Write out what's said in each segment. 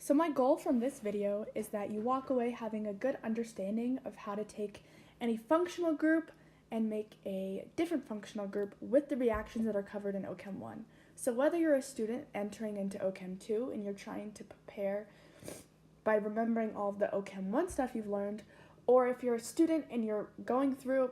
So my goal from this video is that you walk away having a good understanding of how to take any functional group and make a different functional group with the reactions that are covered in Ochem 1. So whether you're a student entering into Ochem 2 and you're trying to prepare by remembering all of the Ochem 1 stuff you've learned, or if you're a student and you're going through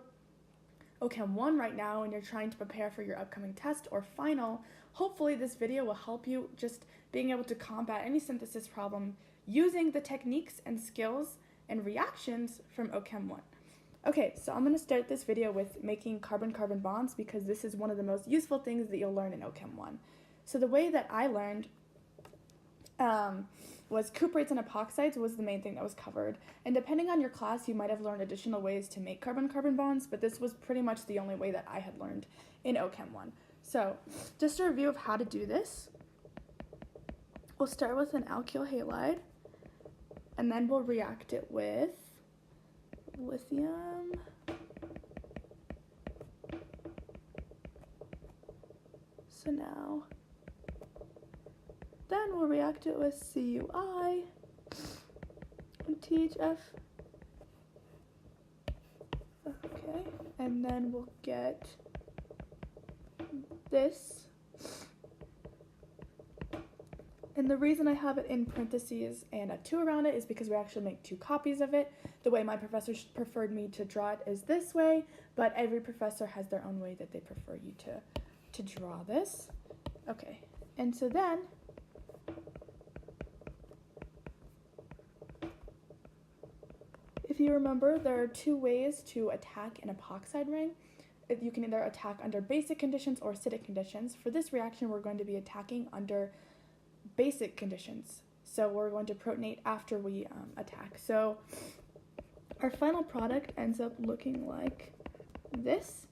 Ochem 1 right now and you're trying to prepare for your upcoming test or final, hopefully this video will help you just being able to combat any synthesis problem using the techniques and skills and reactions from Ochem 1. Okay, so I'm going to start this video with making carbon-carbon bonds because this is one of the most useful things that you'll learn in Ochem 1. So the way that I learned was cuprates and epoxides was the main thing that was covered. And depending on your class, you might have learned additional ways to make carbon-carbon bonds, but this was pretty much the only way that I had learned in Ochem 1. So just a review of how to do this. We'll start with an alkyl halide, and then we'll react it with lithium, so now, then we'll react it with CuI and THF, okay, and then we'll get this. And the reason I have it in parentheses and a 2 around it is because we actually make 2 copies of it. The way my professors preferred me to draw it is this way, but every professor has their own way that they prefer you to draw this. Okay, and so then, if you remember, there are 2 ways to attack an epoxide ring. You can either attack under basic conditions or acidic conditions. For this reaction, we're going to be attacking under basic conditions. So we're going to protonate after we attack. So our final product ends up looking like this.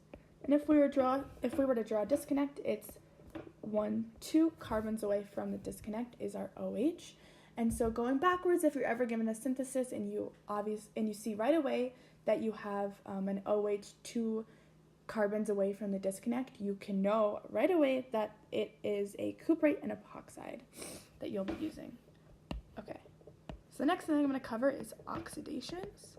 And if we were to draw a disconnect, it's 2 carbons away from the disconnect is our OH. And so going backwards, if you're ever given a synthesis and you see right away that you have an OH 2 carbons away from the disconnect, you can know right away that it is a cuprate and epoxide that you'll be using. Okay, so the next thing I'm going to cover is oxidations.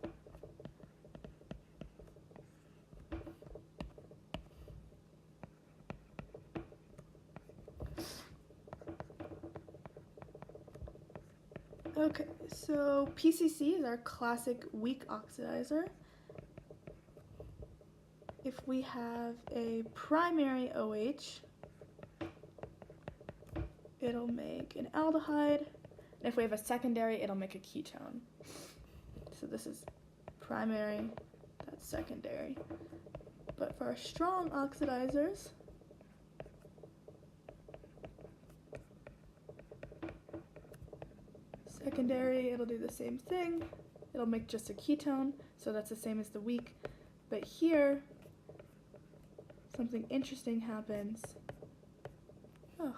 Okay, so PCC is our classic weak oxidizer. If we have a primary OH, it'll make an aldehyde, and if we have a secondary, it'll make a ketone. So this is primary, that's secondary. But for our strong oxidizers, secondary, it'll do the same thing. It'll make just a ketone, so that's the same as the weak. But here, something interesting happens. Oh.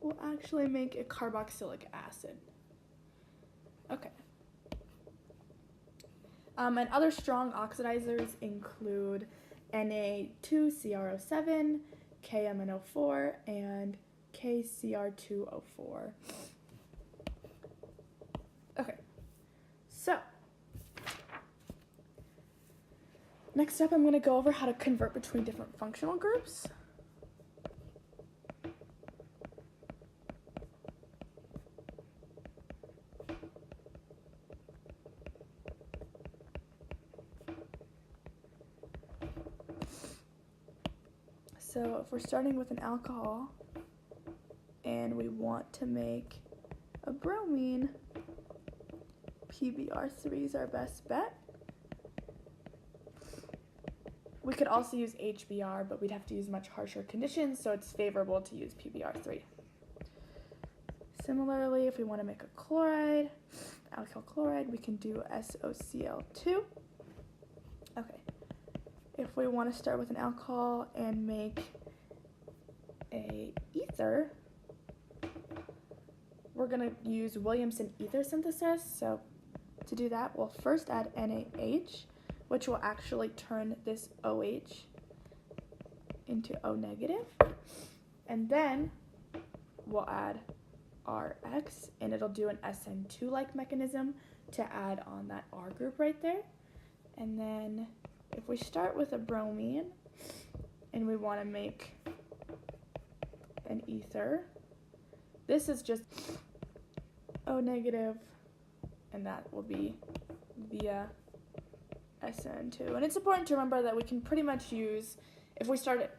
We'll actually make a carboxylic acid. Okay. And other strong oxidizers include Na2CrO7, KMnO4, and KCr2O4. Okay, so next up I'm going to go over how to convert between different functional groups. So if we're starting with an alcohol and we want to make a bromine, PBr3 is our best bet. We could also use HBr, but we'd have to use much harsher conditions, so it's favorable to use PBr3. Similarly, if we want to make a chloride, alkyl chloride, we can do SOCl2. Okay. If we want to start with an alcohol and make a ether, we're going to use Williamson ether synthesis. So to do that, we'll first add NaH, which will actually turn this OH into O negative. And then we'll add Rx, and it'll do an SN2-like mechanism to add on that R group right there. And then if we start with a bromine and we want to make an ether, this is just O negative, and that will be via SN2. And it's important to remember that we can pretty much use, if we start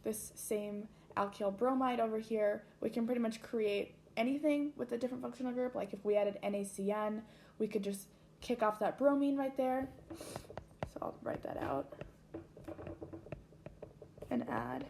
this same alkyl bromide over here, we can pretty much create anything with a different functional group. Like if we added NaCN, we could just kick off that bromine right there. So I'll write that out. And add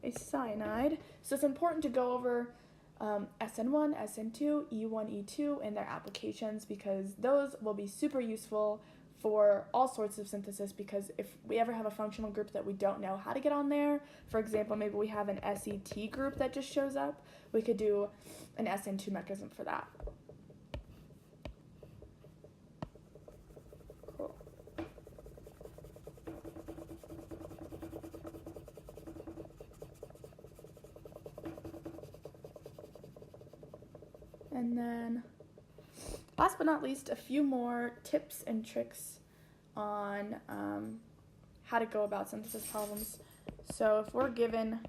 a cyanide. So it's important to go over SN1, SN2, E1, E2 and their applications, because those will be super useful for all sorts of synthesis, because if we ever have a functional group that we don't know how to get on there, for example, maybe we have an SET group that just shows up, we could do an SN2 mechanism for that. Cool. And then last but not least, a few more tips and tricks on how to go about synthesis problems. So if we're given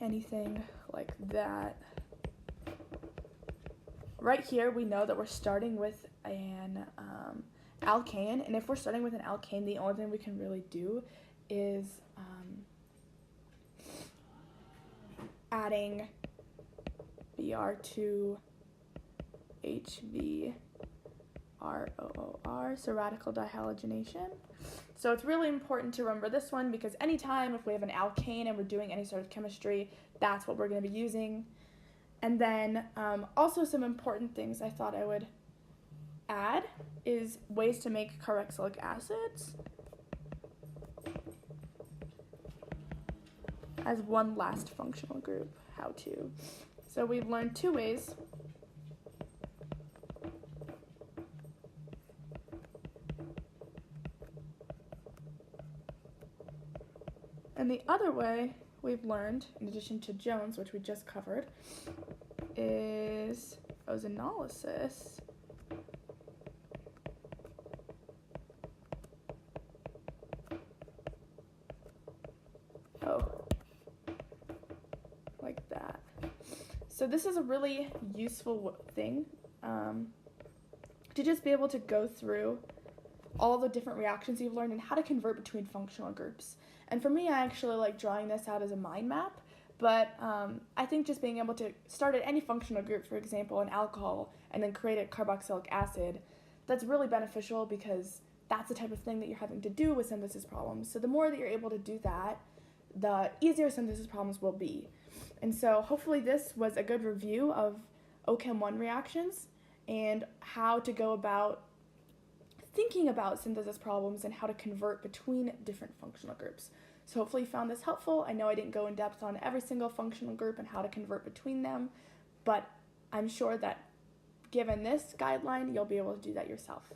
anything like that, right here we know that we're starting with an alkane, and if we're starting with an alkane, the only thing we can really do is adding Br2 HVROOR, so radical dihalogenation. So it's really important to remember this one, because anytime if we have an alkane and we're doing any sort of chemistry, that's what we're going to be using. And then also some important things I thought I would add is ways to make carboxylic acids as one last functional group, how to. So we've learned two ways. And the other way we've learned, in addition to Jones, which we just covered, is ozonolysis. Like that. So this is a really useful thing to just be able to go through all the different reactions you've learned and how to convert between functional groups. And for me, I actually like drawing this out as a mind map, but I think just being able to start at any functional group, for example, an alcohol, and then create a carboxylic acid, that's really beneficial, because that's the type of thing that you're having to do with synthesis problems. So the more that you're able to do that, the easier synthesis problems will be. And so hopefully this was a good review of Ochem 1 reactions and how to go about thinking about synthesis problems and how to convert between different functional groups. So hopefully you found this helpful. I know I didn't go in depth on every single functional group and how to convert between them, but I'm sure that given this guideline, you'll be able to do that yourself.